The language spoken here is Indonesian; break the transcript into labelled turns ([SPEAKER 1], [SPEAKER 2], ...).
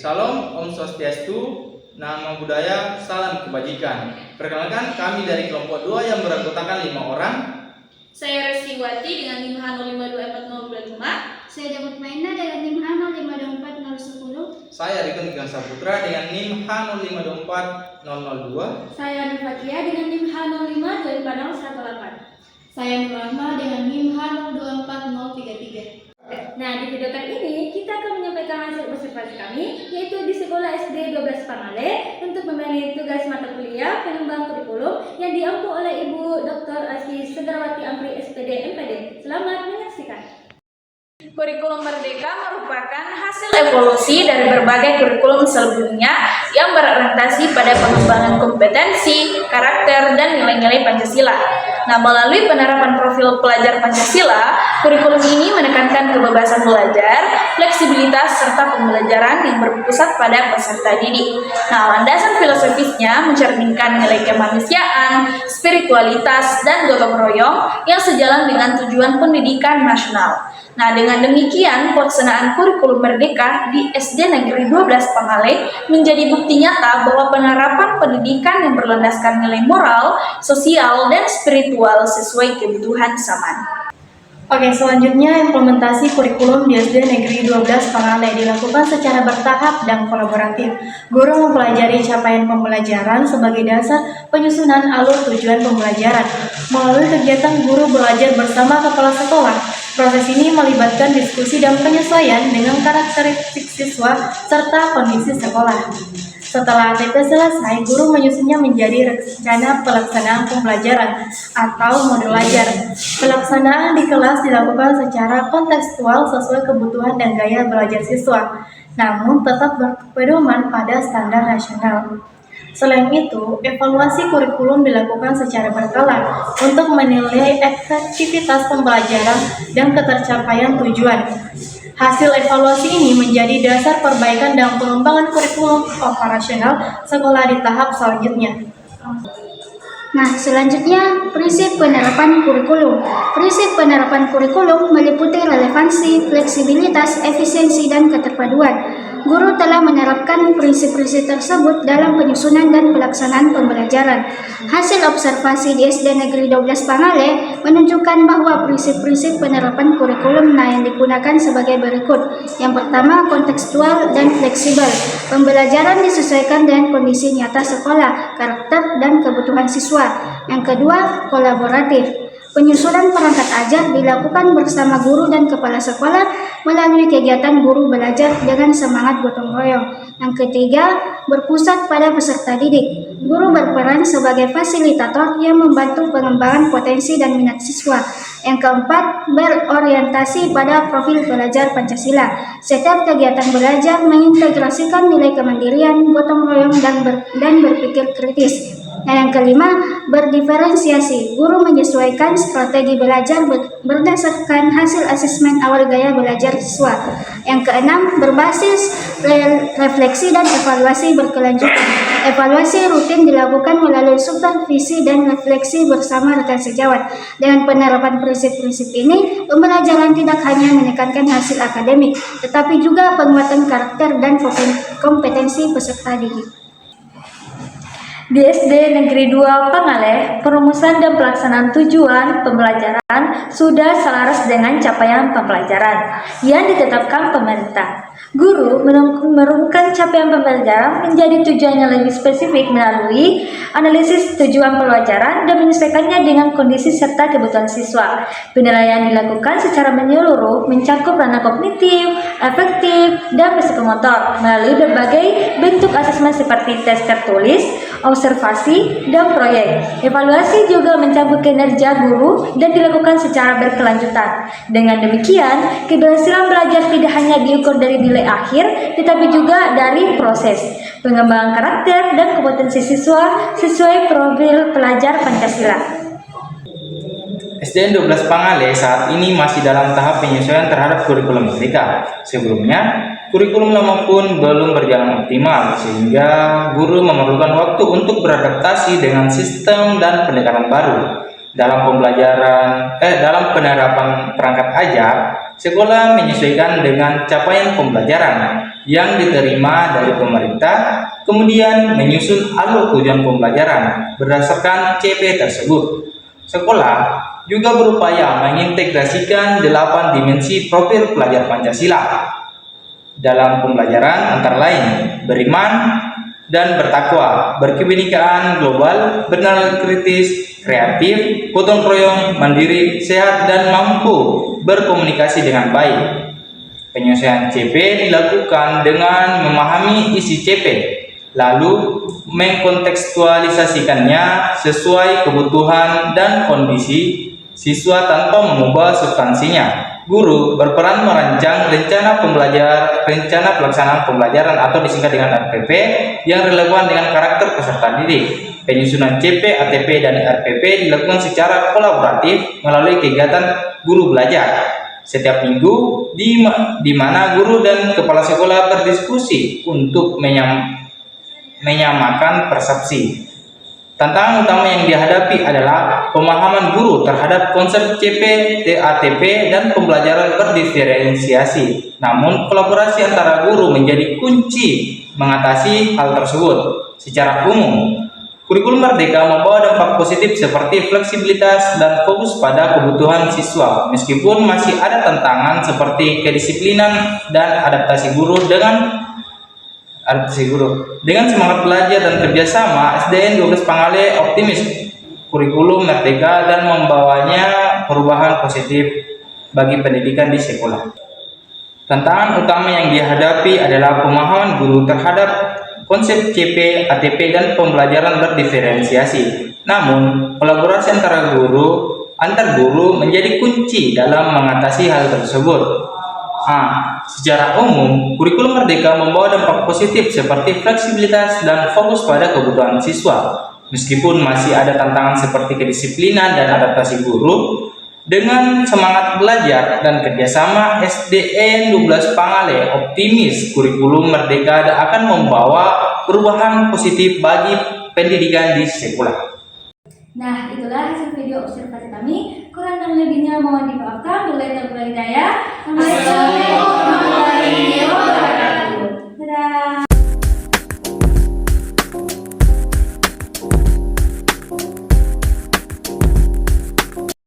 [SPEAKER 1] Salam, Om Swastiastu, Nama Budaya, Salam Kebajikan. Perkenalkan, kami dari kelompok 2 yang beranggotakan 5 orang.
[SPEAKER 2] Saya Restiwati dengan NIM H05240225.
[SPEAKER 3] Saya Dapat Maina dengan NIM H05240110.
[SPEAKER 1] Saya Rikun Gilang Saputra dengan NIM H05240002.
[SPEAKER 2] Saya Nufatia dengan NIM H05250118.
[SPEAKER 3] Saya Nurahma dengan NIM H024033.
[SPEAKER 2] Nah, di video kali ini kita akan menyampaikan hasil observasi kami, yaitu di sekolah SD 12 Pangale untuk memenuhi tugas mata kuliah pengembang kurikulum yang diampu oleh Ibu Dr. Aziz Sendrawati Amri SPD MPD. Selamat menyaksikan. Kurikulum Merdeka merupakan hasil evolusi dari berbagai kurikulum sebelumnya yang berorientasi pada pengembangan kompetensi, karakter, dan nilai-nilai Pancasila. Nah, melalui penerapan profil pelajar Pancasila, kurikulum ini menekankan kebebasan belajar, fleksibilitas, serta pembelajaran yang berpusat pada peserta didik. Nah, landasan filosofisnya mencerminkan nilai kemanusiaan, spiritualitas, dan gotong royong yang sejalan dengan tujuan pendidikan nasional. Nah, dengan demikian, pelaksanaan kurikulum Merdeka di SD Negeri 12 Pangale menjadi bukti nyata bahwa penerapan pendidikan yang berlandaskan nilai moral, sosial, dan spiritual sesuai kebutuhan zaman.
[SPEAKER 4] Oke, selanjutnya implementasi kurikulum di SD Negeri 12 Pangale dilakukan secara bertahap dan kolaboratif. Guru mempelajari capaian pembelajaran sebagai dasar penyusunan alur tujuan pembelajaran. Melalui kegiatan guru belajar bersama kepala sekolah, proses ini melibatkan diskusi dan penyesuaian dengan karakteristik siswa serta kondisi sekolah. Setelah ATP selesai, guru menyusunnya menjadi rencana pelaksanaan pembelajaran atau modul ajar. Pelaksanaan di kelas dilakukan secara kontekstual sesuai kebutuhan dan gaya belajar siswa, namun tetap berpedoman pada standar nasional. Selain itu, evaluasi kurikulum dilakukan secara berkala untuk menilai efektivitas pembelajaran dan ketercapaian tujuan. Hasil evaluasi ini menjadi dasar perbaikan dan pengembangan kurikulum operasional sekolah di tahap selanjutnya.
[SPEAKER 3] Nah, selanjutnya prinsip penerapan kurikulum. Prinsip penerapan kurikulum meliputi relevansi, fleksibilitas, efisiensi, dan keterpaduan. Guru telah menerapkan prinsip-prinsip tersebut dalam penyusunan dan pelaksanaan pembelajaran. Hasil observasi di SD Negeri 12 Pangale menunjukkan bahwa prinsip-prinsip penerapan kurikulum yang digunakan sebagai berikut. Yang pertama, kontekstual dan fleksibel. Pembelajaran disesuaikan dengan kondisi nyata sekolah, karakter, dan kebutuhan siswa. Yang kedua, kolaboratif. Penyusunan perangkat ajar dilakukan bersama guru dan kepala sekolah melalui kegiatan guru belajar dengan semangat gotong royong. Yang ketiga, berpusat pada peserta didik. Guru berperan sebagai fasilitator yang membantu pengembangan potensi dan minat siswa. Yang keempat, berorientasi pada profil pelajar Pancasila. Setiap kegiatan belajar mengintegrasikan nilai kemandirian, gotong royong, dan berpikir kritis. Yang kelima, berdiferensiasi. Guru menyesuaikan strategi belajar berdasarkan hasil asesmen awal gaya belajar siswa. Yang keenam, berbasis refleksi dan evaluasi berkelanjutan. Evaluasi rutin dilakukan melalui supervisi dan refleksi bersama rekan sejawat. Dengan penerapan prinsip-prinsip ini, pembelajaran tidak hanya menekankan hasil akademik, tetapi juga penguatan karakter dan kompetensi peserta didik.
[SPEAKER 2] Di SD Negeri 2 Pangale, perumusan dan pelaksanaan tujuan pembelajaran sudah selaras dengan capaian pembelajaran yang ditetapkan pemerintah. Guru merumkan capaian pembelajaran menjadi tujuan yang lebih spesifik melalui analisis tujuan pembelajaran dan menyesuaikannya dengan kondisi serta kebutuhan siswa. Penilaian dilakukan secara menyeluruh, mencakup ranah kognitif, afektif, dan psikomotor melalui berbagai bentuk asesmen seperti tes tertulis, observasi, dan proyek. Evaluasi juga mencakup kinerja guru dan dilakukan secara berkelanjutan. Dengan demikian, keberhasilan belajar tidak hanya diukur dari nilai akhir, tetapi juga dari proses pengembangan karakter dan kompetensi siswa sesuai profil pelajar Pancasila.
[SPEAKER 1] SDN 12 Pangale saat ini masih dalam tahap penyesuaian terhadap kurikulum Merdeka. Sebelumnya, kurikulum lama pun belum berjalan optimal, sehingga guru memerlukan waktu untuk beradaptasi dengan sistem dan pendekatan baru. Dalam penerapan perangkat ajar, sekolah menyesuaikan dengan capaian pembelajaran. yang diterima dari pemerintah, kemudian menyusun alur tujuan pembelajaran berdasarkan CP tersebut. Sekolah juga berupaya mengintegrasikan 8 dimensi profil pelajar Pancasila dalam pembelajaran, antara lain beriman dan bertakwa, berkebinekaan global, bernalar kritis, kreatif, gotong royong, mandiri, sehat, dan mampu berkomunikasi dengan baik. Penyelesaian CP dilakukan dengan memahami isi CP, lalu mengkontekstualisasikannya sesuai kebutuhan dan kondisi siswa tanpa mengubah substansinya. Guru berperan merancang rencana pelaksanaan pembelajaran atau disingkat dengan RPP yang relevan dengan karakter peserta didik. Penyusunan CP, ATP, dan RPP dilakukan secara kolaboratif melalui kegiatan guru belajar setiap minggu di mana guru dan kepala sekolah berdiskusi untuk menyamakan persepsi. Tantangan utama yang dihadapi adalah pemahaman guru terhadap konsep CP, ATP, dan pembelajaran berdiferensiasi. Namun, kolaborasi antara guru menjadi kunci mengatasi hal tersebut. Secara umum, kurikulum Merdeka membawa dampak positif seperti fleksibilitas dan fokus pada kebutuhan siswa, meskipun masih ada tantangan seperti kedisiplinan dan adaptasi guru. Dengan semangat belajar dan kerjasama, SDN 12 Pangale optimis kurikulum Merdeka dan membawanya perubahan positif bagi pendidikan di sekolah. Tantangan utama yang dihadapi adalah pemahaman guru terhadap konsep CP, ATP, dan pembelajaran berdiferensiasi. Namun, kolaborasi antar guru menjadi kunci dalam mengatasi hal tersebut. Secara umum, kurikulum Merdeka membawa dampak positif seperti fleksibilitas dan fokus pada kebutuhan siswa. Meskipun masih ada tantangan seperti kedisiplinan dan adaptasi guru, dengan semangat belajar dan kerjasama, SDN 12 Pangale optimis kurikulum Merdeka akan membawa perubahan positif bagi pendidikan di sekolah.
[SPEAKER 2] Nah, itulah hasil video observasi kami. Kurang dan lebihnya mohon dimaafkan. Wabillahi taufiq wal hidayah. Assalamualaikum.